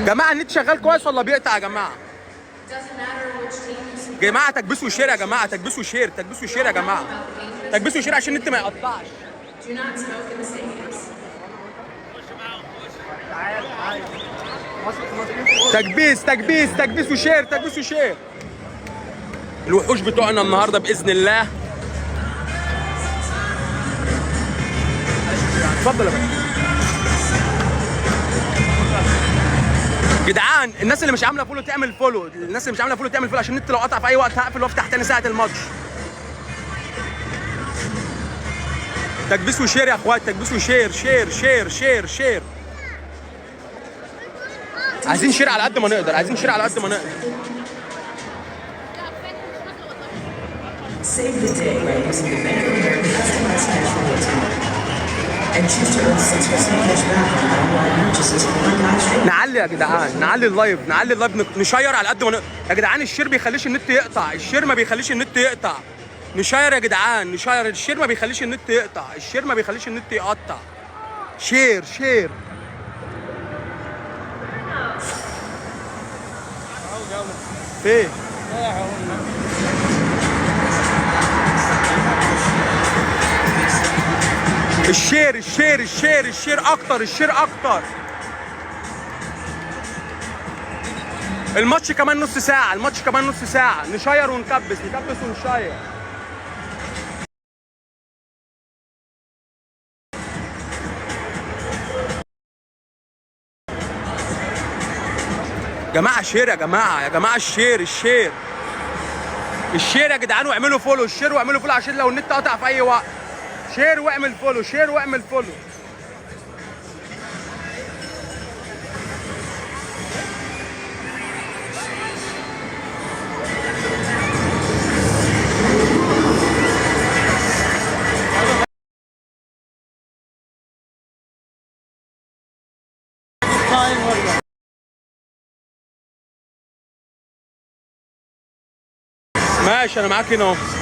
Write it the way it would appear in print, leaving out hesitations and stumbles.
جماعه النت شغال كويس ولا بيقطع يا جماعه؟ جماعه تكبسوا شير يا جماعه، تكبسوا شير، تكبسوا شير يا جماعه، تكبسوا شير عشان النت ما يقطعش. تكبيس تكبيس تكبيس وشير، تكبيس وشير. الوحوش بتوعنا النهارده باذن الله. اتفضل يا باشا. جدعان الناس اللي مش عامله فولو تعمل فولو، الناس اللي مش عامله فولو تعمل فولو عشان النت لو قطع في اي وقت هقفل وافتح تاني ساعه الماتش. تكبيس وشير يا اخوات، تكبيس وشير، شير شير شير شير. عايزين شير على قد ما نقدر، عايزين شير على قد ما نقدر. Save the day by using the Bank of America customized cash flow and choose to earn 6% cash back on online purchases for نعلي يا جدعان، نعلي اللايف، نعلي اللايف، نشير على قد ما نقدر. يا جدعان الشير بيخليش النت يقطع، الشير ما بيخليش النت يقطع. نشير يا جدعان، نشير، الشير ما بيخليش النت يقطع، الشير ما بيخليش النت يقطع. شير شير. فين؟ الشير الشير الشير الشير اكتر، الشير اكتر. الماتش كمان نص ساعة، الماتش كمان نص ساعة. نشير ونكبس، نكبس ونشير. جماعة شير يا جماعة، يا جماعة الشير، الشير الشير يا جدعان، واعملوا فولو، الشير واعملوا فولو عشان لو النت قطع في أي وقت. شير واعمل فولو، شير واعمل فولو. ماشي انا معاك هنا اهو.